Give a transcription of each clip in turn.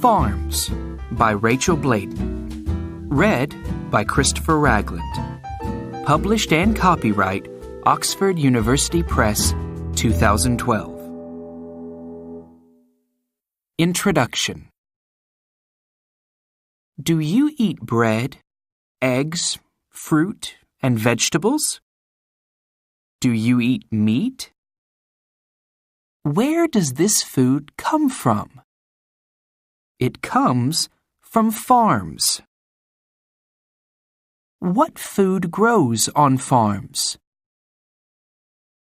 Farms by Rachel Bladen. Read by Christopher Ragland. Published and copyright Oxford University Press, 2012. Introduction. Do you eat bread, eggs, fruit, and vegetables? Do you eat meat? Where does this food come from? It comes from farms. What food grows on farms?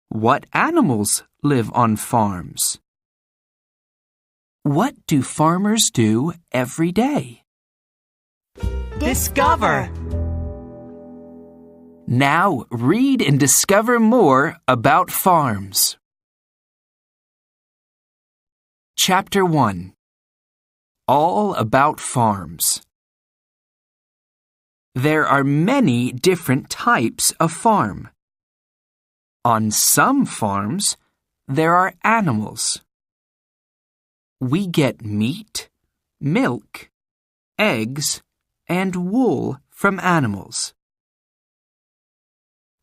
What animals live on farms? What do farmers do every day? Discover! Now read and discover more about farms. Chapter 1. All about farms. There are many different types of farm. On some farms, there are animals. We get meat, milk, eggs, and wool from animals.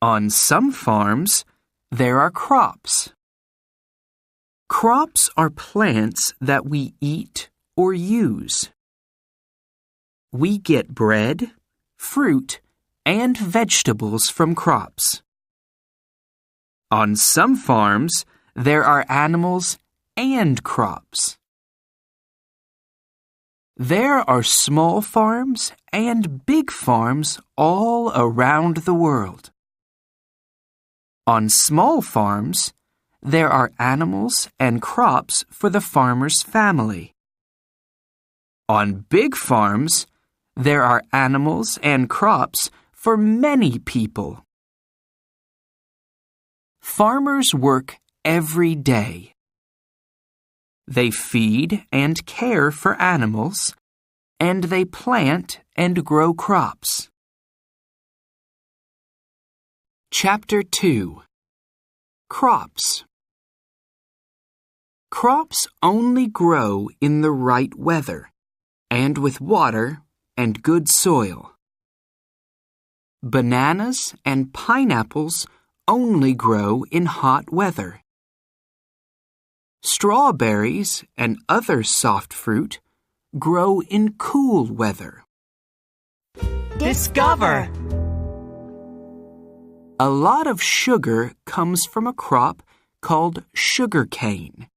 On some farms, there are crops. Crops are plants that we eat or use. We get bread, fruit, and vegetables from crops. On some farms, there are animals and crops. There are small farms and big farms all around the world. On small farms, there are animals and crops for the farmer's family. On big farms, there are animals and crops for many people. Farmers work every day. They feed and care for animals, and they plant and grow crops. Chapter 2. Crops. Crops only grow in the right weather, and with water and good soil. Bananas and pineapples only grow in hot weather. Strawberries and other soft fruit grow in cool weather. Discover! A lot of sugar comes from a crop called sugarcane.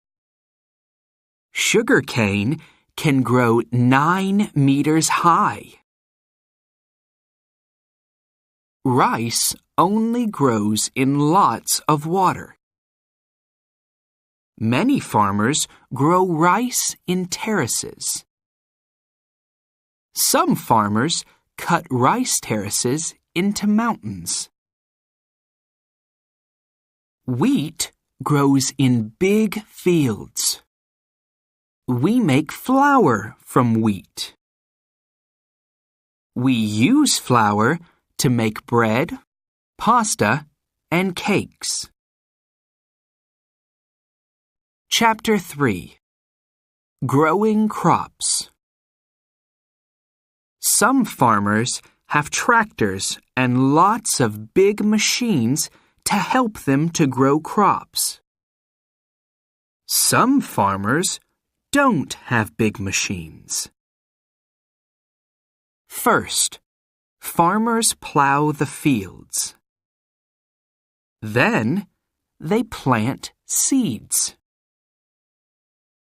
Sugarcane can grow 9 meters high. Rice only grows in lots of water. Many farmers grow rice in terraces. Some farmers cut rice terraces into mountains. Wheat grows in big fields. We make flour from wheat. We use flour to make bread, pasta, and cakes. Chapter 3. Growing crops. Some farmers have tractors and lots of big machines to help them to grow crops. Some farmers don't have big machines. First, farmers plow the fields. Then, they plant seeds.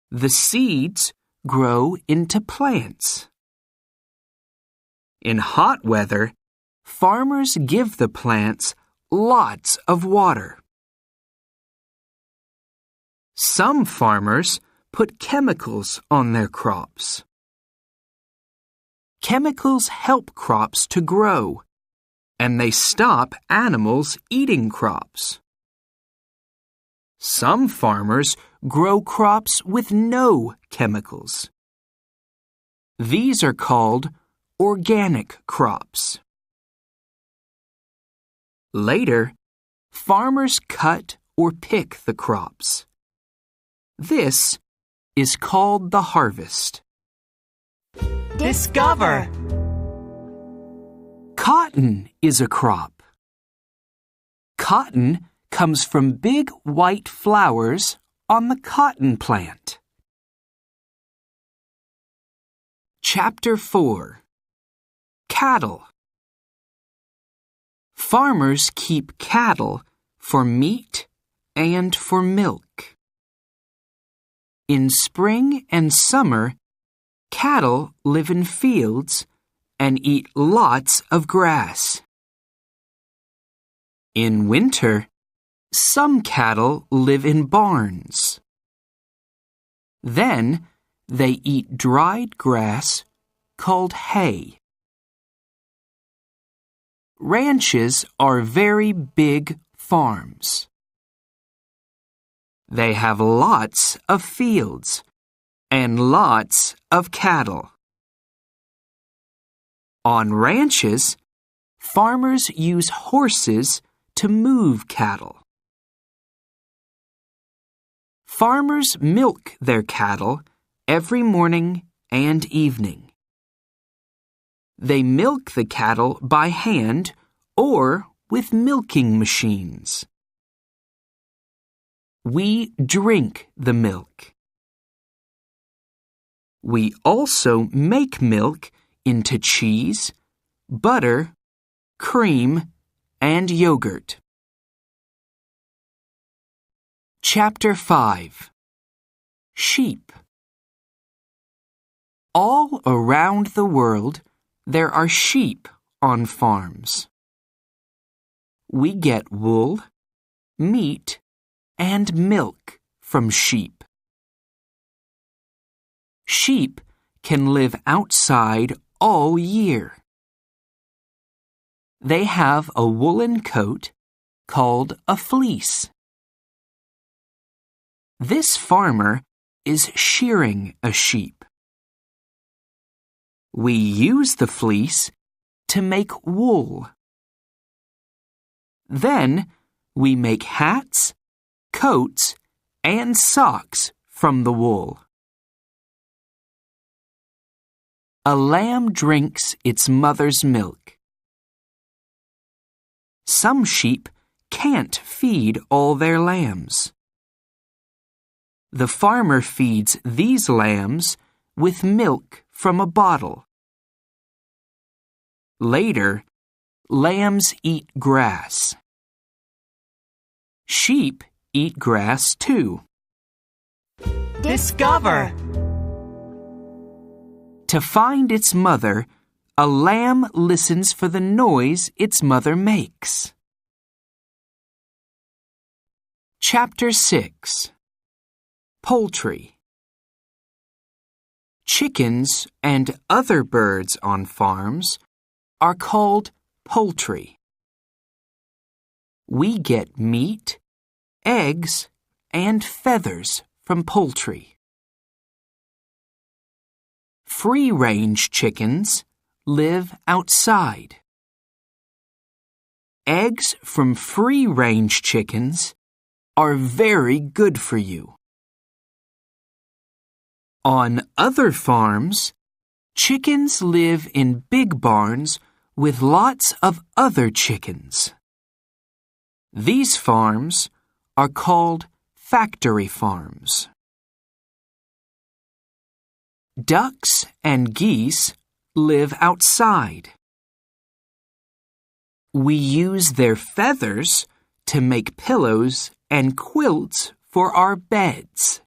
The seeds grow into plants. In hot weather, farmers give the plants lots of water. Some farmers put chemicals on their crops. Chemicals help crops to grow, and they stop animals eating crops. Some farmers grow crops with no chemicals. These are called organic crops. Later, farmers cut or pick the crops. This is called the harvest. Discover. Cotton is a crop. Cotton comes from big white flowers on the cotton plant. Chapter 4. Cattle. Farmers keep cattle for meat and for milk. In spring and summer, cattle live in fields and eat lots of grass. In winter, some cattle live in barns. Then they eat dried grass called hay. Ranches are very big farms. They have lots of fields and lots of cattle. On ranches, farmers use horses to move cattle. Farmers milk their cattle every morning and evening. They milk the cattle by hand or with milking machines. We drink the milk. We also make milk into cheese, butter, cream, and yogurt. Chapter 5. Sheep. All around the world, there are sheep on farms. We get wool, meat, and milk from sheep. Sheep can live outside all year. They have a woolen coat called a fleece. This farmer is shearing a sheep. We use the fleece to make wool. Then we make hats, coats, and socks from the wool. A lamb drinks its mother's milk. Some sheep can't feed all their lambs. The farmer feeds these lambs with milk from a bottle. Later, lambs eat grass. Sheep eat grass too. Discover. To find its mother, a lamb listens for the noise its mother makes. Chapter 6. Poultry. Chickens and other birds on farms are called poultry. We get meat, eggs, and feathers from poultry. Free-range chickens live outside. Eggs from free-range chickens are very good for you. On other farms, chickens live in big barns with lots of other chickens. These farms are called factory farms. Ducks and geese live outside. We use their feathers to make pillows and quilts for our beds.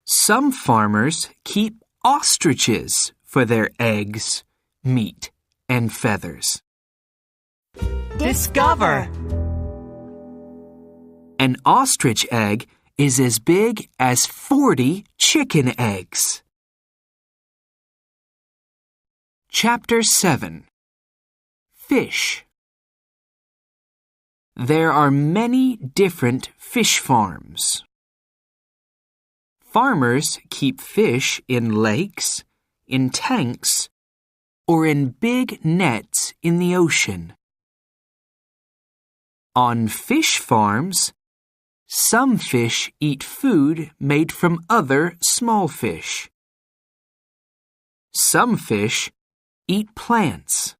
Some farmers keep ostriches for their eggs, meat, and feathers. Discover. An ostrich egg is as big as 40 chicken eggs. Chapter 7. Fish. There are many different fish farms. Farmers keep fish in lakes, in tanks, or in big nets in the ocean. On fish farms, some fish eat food made from other small fish. Some fish eat plants.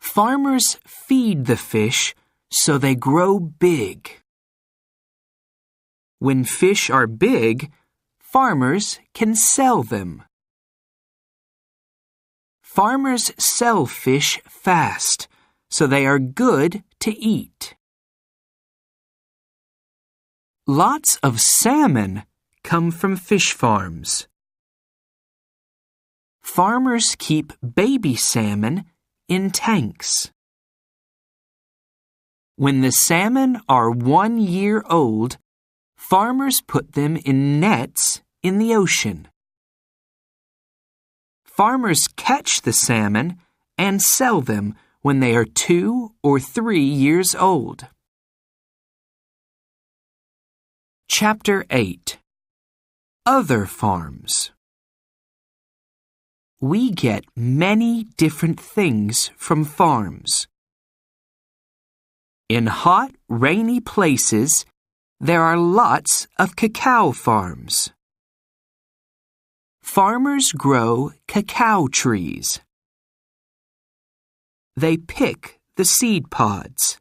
Farmers feed the fish so they grow big. When fish are big, farmers can sell them. Farmers sell fish fast, so they are good to eat. Lots of salmon come from fish farms. Farmers keep baby salmon in tanks. When the salmon are 1 year old, farmers put them in nets in the ocean. Farmers catch the salmon and sell them when they are 2 or 3 years old. Chapter 8. Other farms. We get many different things from farms. In hot, rainy places, there are lots of cacao farms. Farmers grow cacao trees. They pick the seed pods.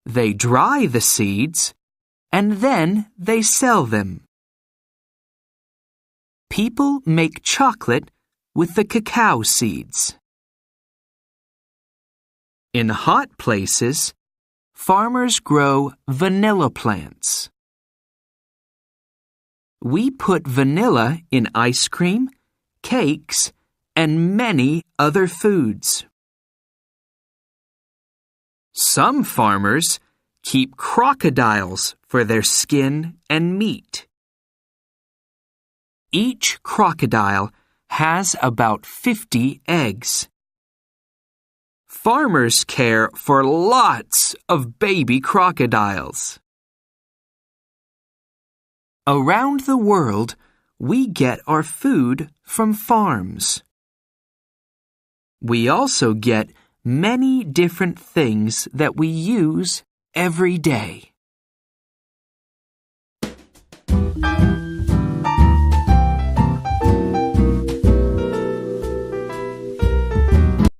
They dry the seeds, and then they sell them. People make chocolate with the cacao seeds. In hot places, farmers grow vanilla plants. We put vanilla in ice cream, cakes, and many other foods. Some farmers keep crocodiles for their skin and meat. Each crocodile has about 50 eggs. Farmers care for lots of baby crocodiles. Around the world, we get our food from farms. We also get many different things that we use every day.